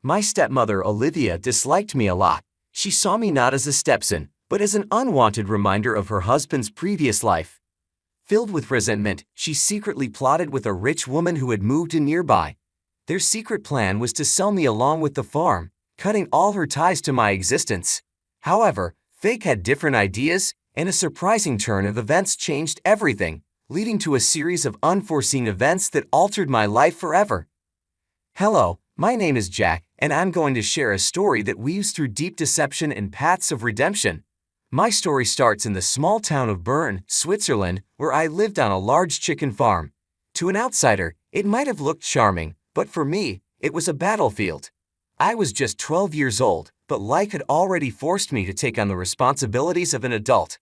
My stepmother Olivia disliked me a lot. She saw me not as a stepson, but as an unwanted reminder of her husband's previous life. Filled with resentment, she secretly plotted with a rich woman who had moved in nearby. Their secret plan was to sell me along with the farm, cutting all her ties to my existence. However, fate had different ideas, and a surprising turn of events changed everything, leading to a series of unforeseen events that altered my life forever. Hello, my name is Jack, and I'm going to share a story that weaves through deep deception and paths of redemption. My story starts in the small town of Bern, Switzerland, where I lived on a large chicken farm. To an outsider, it might have looked charming, but for me, it was a battlefield. I was just 12 years old, but life had already forced me to take on the responsibilities of an adult.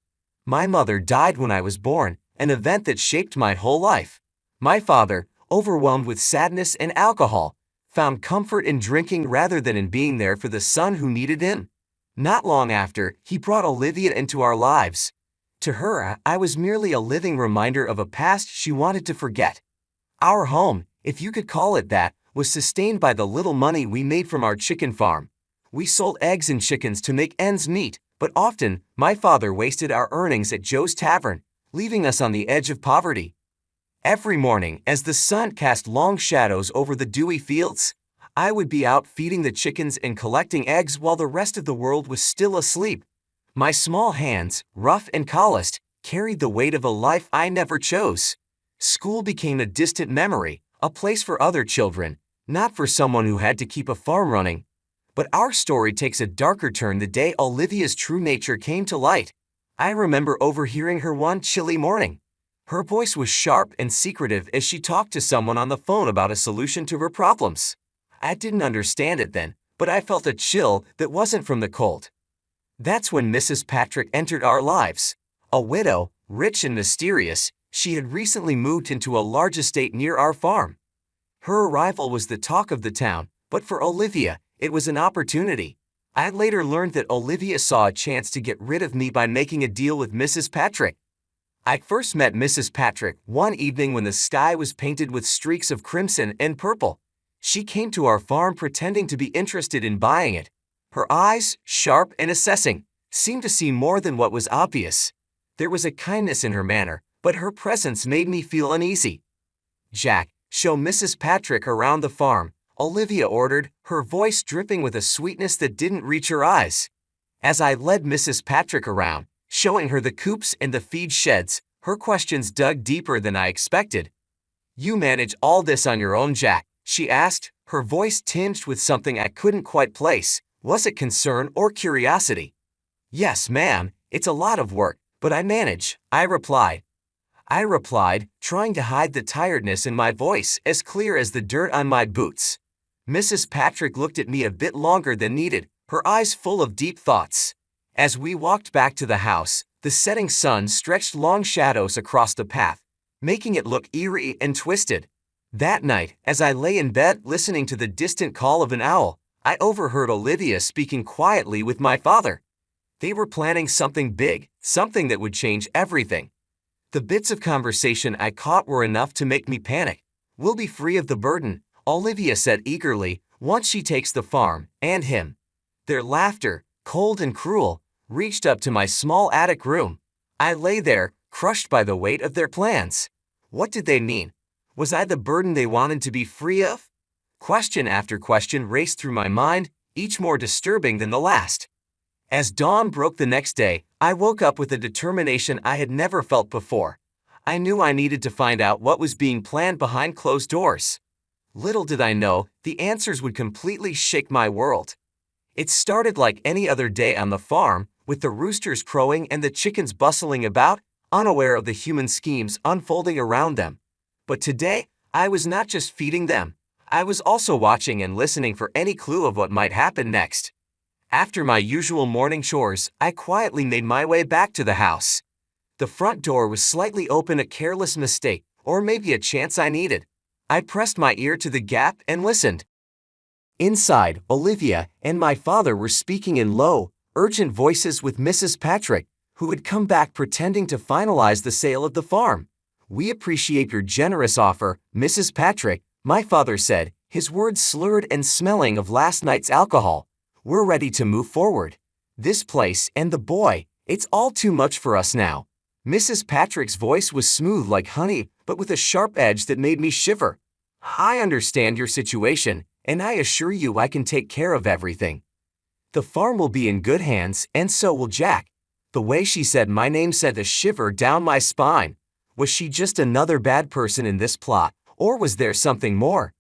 My mother died when I was born, an event that shaped my whole life. My father, overwhelmed with sadness and alcohol, found comfort in drinking rather than in being there for the son who needed him. Not long after, he brought Olivia into our lives. To her, I was merely a living reminder of a past she wanted to forget. Our home, if you could call it that, was sustained by the little money we made from our chicken farm. We sold eggs and chickens to make ends meet, but often, my father wasted our earnings at Joe's Tavern, leaving us on the edge of poverty. Every morning, as the sun cast long shadows over the dewy fields, I would be out feeding the chickens and collecting eggs while the rest of the world was still asleep. My small hands, rough and calloused, carried the weight of a life I never chose. School became a distant memory, a place for other children, not for someone who had to keep a farm running. But our story takes a darker turn the day Olivia's true nature came to light. I remember overhearing her one chilly morning. Her voice was sharp and secretive as she talked to someone on the phone about a solution to her problems. I didn't understand it then, but I felt a chill that wasn't from the cold. That's when Mrs. Patrick entered our lives. A widow, rich and mysterious, she had recently moved into a large estate near our farm. Her arrival was the talk of the town, but for Olivia, it was an opportunity. I later learned that Olivia saw a chance to get rid of me by making a deal with Mrs. Patrick. I first met Mrs. Patrick one evening when the sky was painted with streaks of crimson and purple. She came to our farm pretending to be interested in buying it. Her eyes, sharp and assessing, seemed to see more than what was obvious. There was a kindness in her manner, but her presence made me feel uneasy. "Jack, show Mrs. Patrick around the farm," Olivia ordered, her voice dripping with a sweetness that didn't reach her eyes. As I led Mrs. Patrick around, showing her the coops and the feed sheds, her questions dug deeper than I expected. "You manage all this on your own, Jack?" she asked, her voice tinged with something I couldn't quite place. Was it concern or curiosity? "Yes, ma'am, it's a lot of work, but I manage," I replied, trying to hide the tiredness in my voice as clear as the dirt on my boots. Mrs. Patrick looked at me a bit longer than needed, her eyes full of deep thoughts. As we walked back to the house, the setting sun stretched long shadows across the path, making it look eerie and twisted. That night, as I lay in bed listening to the distant call of an owl, I overheard Olivia speaking quietly with my father. They were planning something big, something that would change everything. The bits of conversation I caught were enough to make me panic. "We'll be free of the burden," Olivia said eagerly, "once she takes the farm, and him." Their laughter, cold and cruel, reached up to my small attic room. I lay there, crushed by the weight of their plans. What did they mean? Was I the burden they wanted to be free of? Question after question raced through my mind, each more disturbing than the last. As dawn broke the next day, I woke up with a determination I had never felt before. I knew I needed to find out what was being planned behind closed doors. Little did I know, the answers would completely shake my world. It started like any other day on the farm, with the roosters crowing and the chickens bustling about, unaware of the human schemes unfolding around them. But today, I was not just feeding them. I was also watching and listening for any clue of what might happen next. After my usual morning chores, I quietly made my way back to the house. The front door was slightly open, a careless mistake, or maybe a chance I needed. I pressed my ear to the gap and listened. Inside, Olivia and my father were speaking in low, urgent voices with Mrs. Patrick, who had come back pretending to finalize the sale of the farm. "We appreciate your generous offer, Mrs. Patrick," my father said, his words slurred and smelling of last night's alcohol. "We're ready to move forward. This place and the boy, it's all too much for us now." Mrs. Patrick's voice was smooth like honey, but with a sharp edge that made me shiver. "I understand your situation, and I assure you I can take care of everything. The farm will be in good hands, and so will Jack." The way she said my name sent a shiver down my spine. Was she just another bad person in this plot, or was there something more?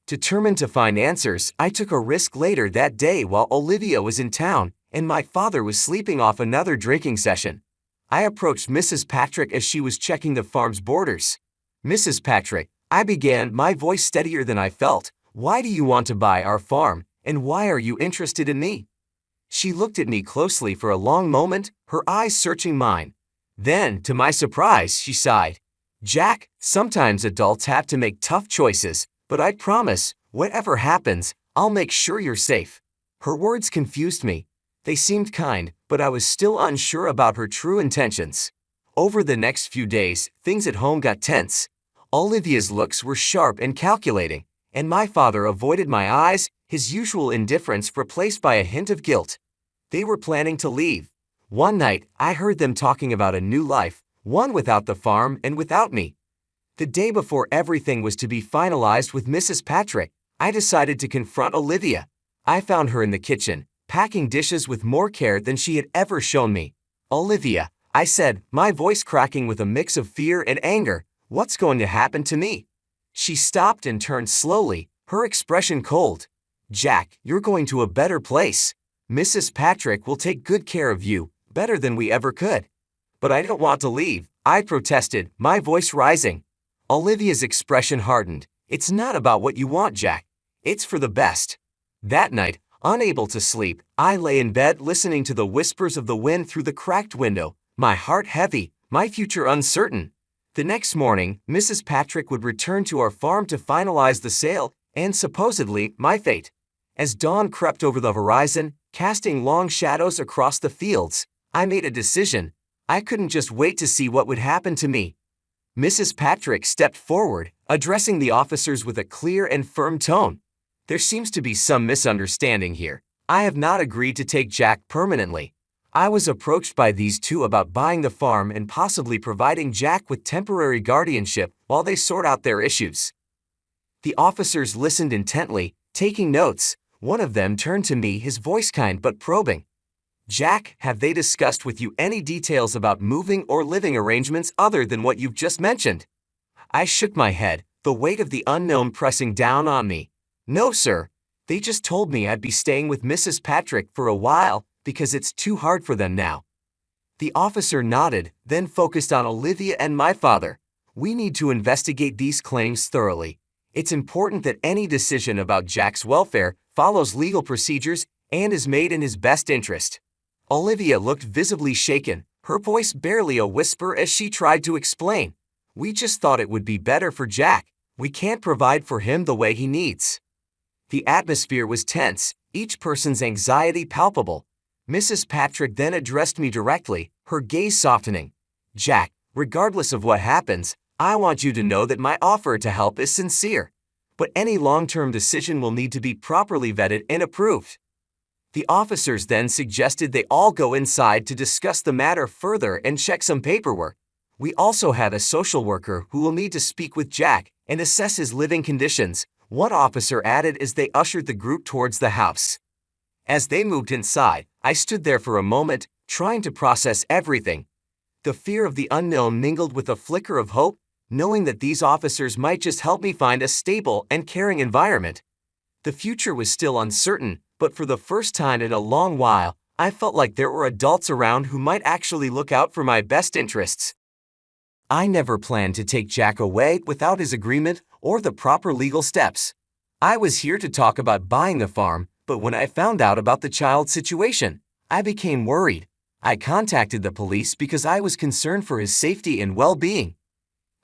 Determined to find answers, I took a risk later that day while Olivia was in town and my father was sleeping off another drinking session. I approached Mrs. Patrick as she was checking the farm's borders. "Mrs. Patrick," I began, my voice steadier than I felt, "why do you want to buy our farm, and why are you interested in me?" She looked at me closely for a long moment, her eyes searching mine. Then, to my surprise, she sighed. "Jack, sometimes adults have to make tough choices, but I promise, whatever happens, I'll make sure you're safe." Her words confused me. They seemed kind, but I was still unsure about her true intentions. Over the next few days, things at home got tense. Olivia's looks were sharp and calculating, and my father avoided my eyes, his usual indifference replaced by a hint of guilt. They were planning to leave. One night, I heard them talking about a new life, one without the farm and without me. The day before everything was to be finalized with Mrs. Patrick, I decided to confront Olivia. I found her in the kitchen, packing dishes with more care than she had ever shown me. "Olivia," I said, my voice cracking with a mix of fear and anger, "what's going to happen to me?" She stopped and turned slowly, her expression cold. "Jack, you're going to a better place. Mrs. Patrick will take good care of you, better than we ever could." "But I don't want to leave," I protested, my voice rising. Olivia's expression hardened. "It's not about what you want, Jack. It's for the best." That night, unable to sleep, I lay in bed listening to the whispers of the wind through the cracked window, my heart heavy, my future uncertain. The next morning, Mrs. Patrick would return to our farm to finalize the sale, and supposedly, my fate. As dawn crept over the horizon, casting long shadows across the fields, I made a decision. I couldn't just wait to see what would happen to me. Mrs. Patrick stepped forward, addressing the officers with a clear and firm tone. "There seems to be some misunderstanding here. I have not agreed to take Jack permanently. I was approached by these two about buying the farm and possibly providing Jack with temporary guardianship while they sort out their issues." The officers listened intently, taking notes. One of them turned to me, his voice kind but probing. "Jack, have they discussed with you any details about moving or living arrangements other than what you've just mentioned?" I shook my head, the weight of the unknown pressing down on me. "No, sir. They just told me I'd be staying with Mrs. Patrick for a while because it's too hard for them now." The officer nodded, then focused on Olivia and my father. "We need to investigate these claims thoroughly. It's important that any decision about Jack's welfare follows legal procedures and is made in his best interest." Olivia looked visibly shaken, her voice barely a whisper as she tried to explain. "We just thought it would be better for Jack. We can't provide for him the way he needs." The atmosphere was tense, each person's anxiety palpable. Mrs. Patrick then addressed me directly, her gaze softening. "Jack, regardless of what happens, I want you to know that my offer to help is sincere. But any long-term decision will need to be properly vetted and approved." The officers then suggested they all go inside to discuss the matter further and check some paperwork. We also had a social worker who will need to speak with Jack and assess his living conditions, one officer added as they ushered the group towards the house. As they moved inside, I stood there for a moment, trying to process everything. The fear of the unknown mingled with a flicker of hope, knowing that these officers might just help me find a stable and caring environment. The future was still uncertain, but for the first time in a long while, I felt like there were adults around who might actually look out for my best interests. I never planned to take Jack away without his agreement or the proper legal steps. I was here to talk about buying the farm, but when I found out about the child's situation, I became worried. I contacted the police because I was concerned for his safety and well-being.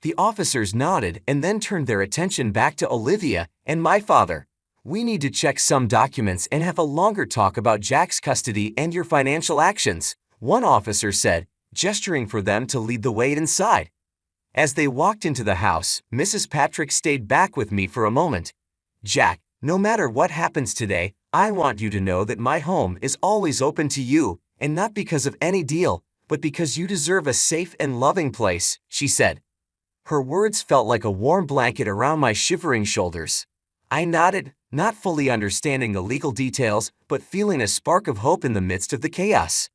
The officers nodded and then turned their attention back to Olivia and my father. "We need to check some documents and have a longer talk about Jack's custody and your financial actions," one officer said, gesturing for them to lead the way inside. As they walked into the house, Mrs. Patrick stayed back with me for a moment. Jack, no matter what happens today, I want you to know that my home is always open to you, and not because of any deal, but because you deserve a safe and loving place," she said. Her words felt like a warm blanket around my shivering shoulders. I nodded, not fully understanding the legal details, but feeling a spark of hope in the midst of the chaos.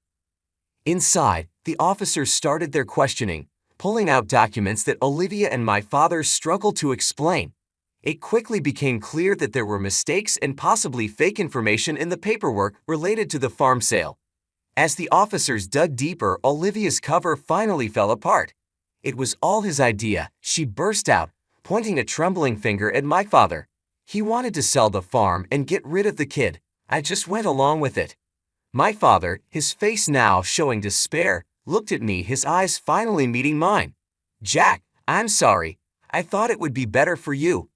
Inside, the officers started their questioning, pulling out documents that Olivia and my father struggled to explain. It quickly became clear that there were mistakes and possibly fake information in the paperwork related to the farm sale. As the officers dug deeper, Olivia's cover finally fell apart. It was all his idea, she burst out, pointing a trembling finger at my father. He wanted to sell the farm and get rid of the kid. I just went along with it. My father, his face now showing despair, looked at me, his eyes finally meeting mine. "Jack, I'm sorry. I thought it would be better for you."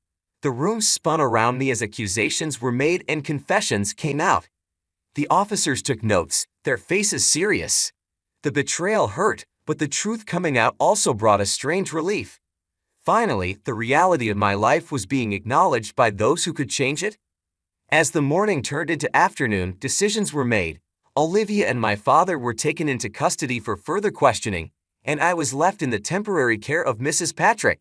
The room spun around me as accusations were made and confessions came out. The officers took notes, their faces serious. The betrayal hurt, but the truth coming out also brought a strange relief. Finally, the reality of my life was being acknowledged by those who could change it. As the morning turned into afternoon, decisions were made. Olivia and my father were taken into custody for further questioning, and I was left in the temporary care of Mrs. Patrick.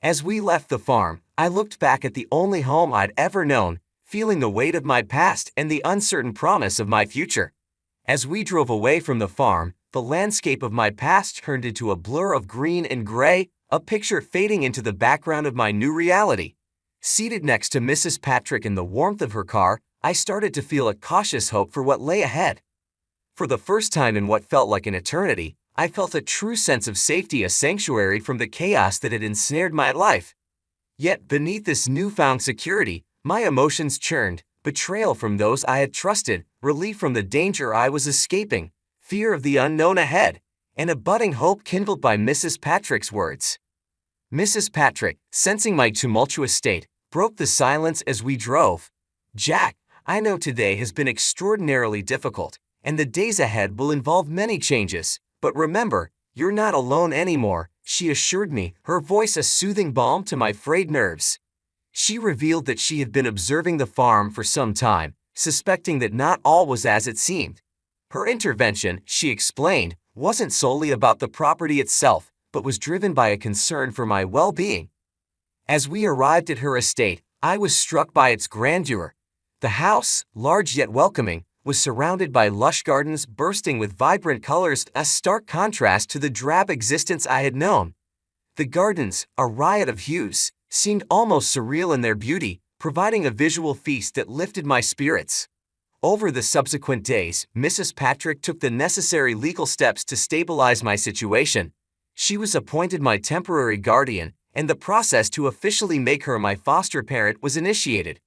As we left the farm, I looked back at the only home I'd ever known, feeling the weight of my past and the uncertain promise of my future. As we drove away from the farm, the landscape of my past turned into a blur of green and gray, a picture fading into the background of my new reality. Seated next to Mrs. Patrick in the warmth of her car, I started to feel a cautious hope for what lay ahead. For the first time in what felt like an eternity, I felt a true sense of safety, a sanctuary from the chaos that had ensnared my life. Yet beneath this newfound security, my emotions churned, betrayal from those I had trusted, relief from the danger I was escaping, fear of the unknown ahead, and a budding hope kindled by Mrs. Patrick's words. Mrs. Patrick, sensing my tumultuous state, broke the silence as we drove. "Jack, I know today has been extraordinarily difficult, and the days ahead will involve many changes, but remember, you're not alone anymore," she assured me, her voice a soothing balm to my frayed nerves. She revealed that she had been observing the farm for some time, suspecting that not all was as it seemed. Her intervention, she explained, wasn't solely about the property itself, but was driven by a concern for my well-being. As we arrived at her estate, I was struck by its grandeur. The house, large yet welcoming, was surrounded by lush gardens bursting with vibrant colors, a stark contrast to the drab existence I had known. The gardens, a riot of hues, seemed almost surreal in their beauty, providing a visual feast that lifted my spirits. Over the subsequent days, Mrs. Patrick took the necessary legal steps to stabilize my situation. She was appointed my temporary guardian, and the process to officially make her my foster parent was initiated.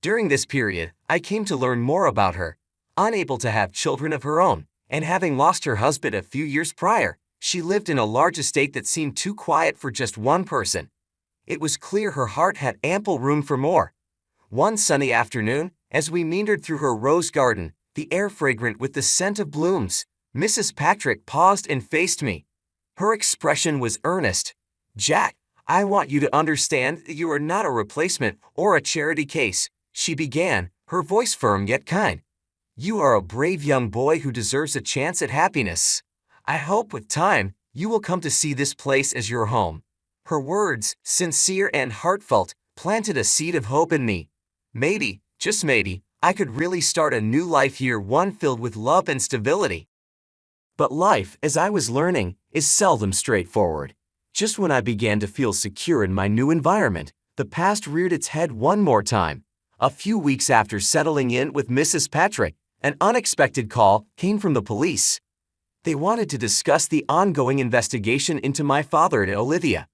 During this period, I came to learn more about her. Unable to have children of her own, and having lost her husband a few years prior, she lived in a large estate that seemed too quiet for just one person. It was clear her heart had ample room for more. One sunny afternoon, as we meandered through her rose garden, the air fragrant with the scent of blooms, Mrs. Patrick paused and faced me. Her expression was earnest. "Jack, I want you to understand that you are not a replacement or a charity case," she began, her voice firm yet kind. "You are a brave young boy who deserves a chance at happiness. I hope with time, you will come to see this place as your home." Her words, sincere and heartfelt, planted a seed of hope in me. Maybe, just maybe, I could really start a new life here, one filled with love and stability. But life, as I was learning, is seldom straightforward. Just when I began to feel secure in my new environment, the past reared its head one more time. A few weeks after settling in with Mrs. Patrick, an unexpected call came from the police. They wanted to discuss the ongoing investigation into my father and Olivia.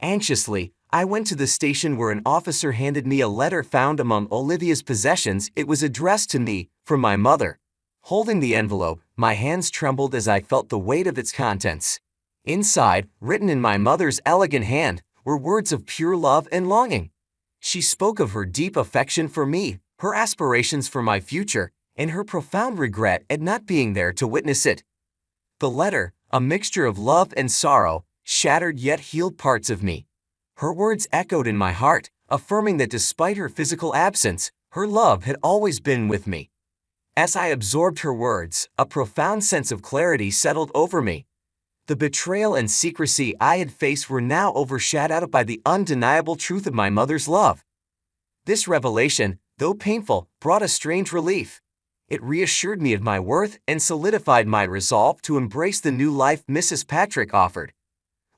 Anxiously, I went to the station where an officer handed me a letter found among Olivia's possessions. It was addressed to me from my mother. Holding the envelope, my hands trembled as I felt the weight of its contents. Inside, written in my mother's elegant hand, were words of pure love and longing. She spoke of her deep affection for me, her aspirations for my future, and her profound regret at not being there to witness it. The letter, a mixture of love and sorrow, shattered yet healed parts of me. Her words echoed in my heart, affirming that despite her physical absence, her love had always been with me. As I absorbed her words, a profound sense of clarity settled over me. The betrayal and secrecy I had faced were now overshadowed by the undeniable truth of my mother's love. This revelation, though painful, brought a strange relief. It reassured me of my worth and solidified my resolve to embrace the new life Mrs. Patrick offered.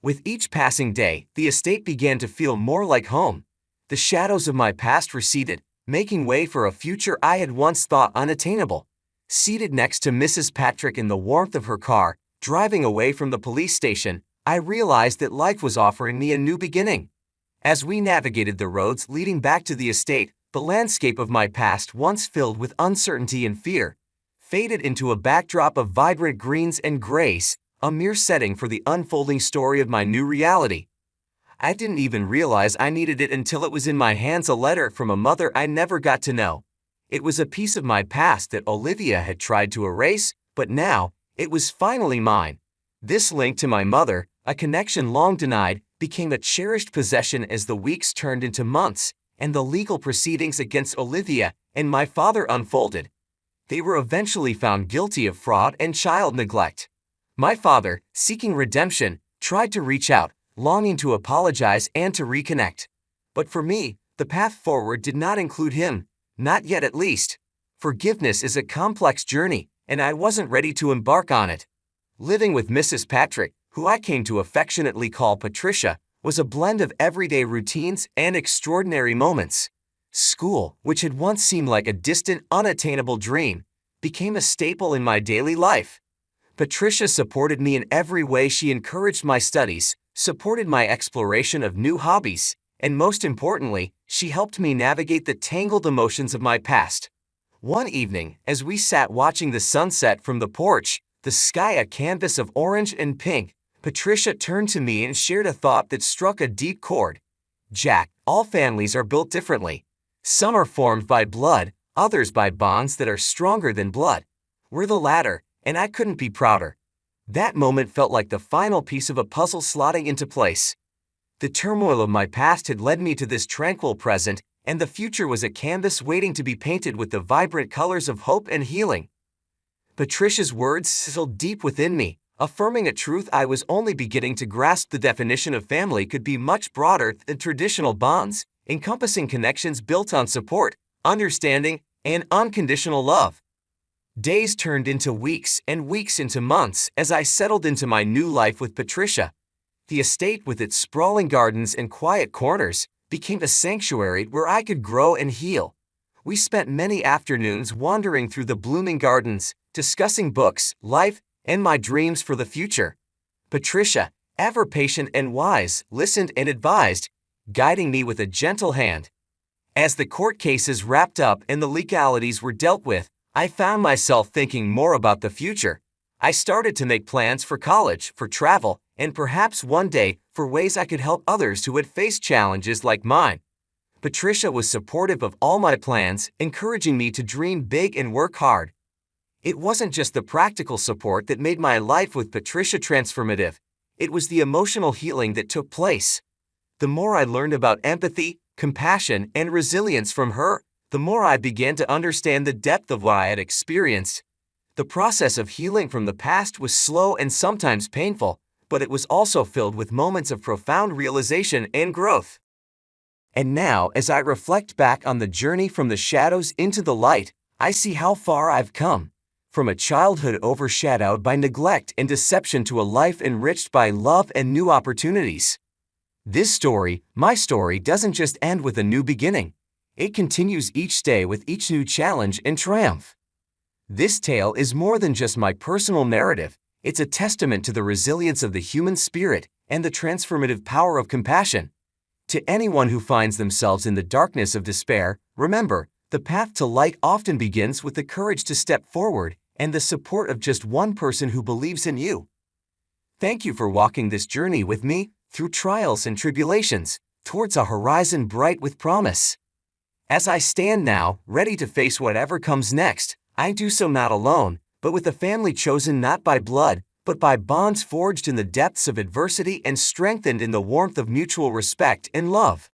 With each passing day, the estate began to feel more like home. The shadows of my past receded, making way for a future I had once thought unattainable. Seated next to Mrs. Patrick in the warmth of her car, driving away from the police station, I realized that life was offering me a new beginning. As we navigated the roads leading back to the estate, the landscape of my past, once filled with uncertainty and fear, faded into a backdrop of vibrant greens and grays, a mere setting for the unfolding story of my new reality. I didn't even realize I needed it until it was in my hands, a letter from a mother I never got to know. It was a piece of my past that Olivia had tried to erase, but now, it was finally mine. This link to my mother, a connection long denied, became a cherished possession as the weeks turned into months, and the legal proceedings against Olivia and my father unfolded. They were eventually found guilty of fraud and child neglect. My father, seeking redemption, tried to reach out, longing to apologize and to reconnect. But for me, the path forward did not include him, not yet at least. Forgiveness is a complex journey, and I wasn't ready to embark on it. Living with Mrs. Patrick, who I came to affectionately call Patricia, was a blend of everyday routines and extraordinary moments. School, which had once seemed like a distant, unattainable dream, became a staple in my daily life. Patricia supported me in every way. She encouraged my studies, supported my exploration of new hobbies, and most importantly, she helped me navigate the tangled emotions of my past. One evening, as we sat watching the sunset from the porch, the sky a canvas of orange and pink, Patricia turned to me and shared a thought that struck a deep chord. "Jack, all families are built differently. Some are formed by blood, others by bonds that are stronger than blood. We're the latter, and I couldn't be prouder." That moment felt like the final piece of a puzzle slotting into place. The turmoil of my past had led me to this tranquil present, and the future was a canvas waiting to be painted with the vibrant colors of hope and healing. Patricia's words sizzled deep within me, affirming a truth I was only beginning to grasp. The definition of family could be much broader than traditional bonds, encompassing connections built on support, understanding, and unconditional love. Days turned into weeks and weeks into months as I settled into my new life with Patricia. The estate, with its sprawling gardens and quiet corners, became a sanctuary where I could grow and heal. We spent many afternoons wandering through the blooming gardens, discussing books, life, and my dreams for the future. Patricia, ever patient and wise, listened and advised, guiding me with a gentle hand. As the court cases wrapped up and the legalities were dealt with, I found myself thinking more about the future. I started to make plans for college, for travel, and perhaps one day, for ways I could help others who had faced challenges like mine. Patricia was supportive of all my plans, encouraging me to dream big and work hard. It wasn't just the practical support that made my life with Patricia transformative. It was the emotional healing that took place. The more I learned about empathy, compassion, and resilience from her, the more I began to understand the depth of what I had experienced. The process of healing from the past was slow and sometimes painful, but it was also filled with moments of profound realization and growth. And now, as I reflect back on the journey from the shadows into the light, I see how far I've come. From a childhood overshadowed by neglect and deception to a life enriched by love and new opportunities. This story, my story, doesn't just end with a new beginning. It continues each day with each new challenge and triumph. This tale is more than just my personal narrative. It's a testament to the resilience of the human spirit and the transformative power of compassion. To anyone who finds themselves in the darkness of despair, remember, the path to light often begins with the courage to step forward and the support of just one person who believes in you. Thank you for walking this journey with me, through trials and tribulations, towards a horizon bright with promise. As I stand now, ready to face whatever comes next, I do so not alone, but with a family chosen not by blood, but by bonds forged in the depths of adversity and strengthened in the warmth of mutual respect and love.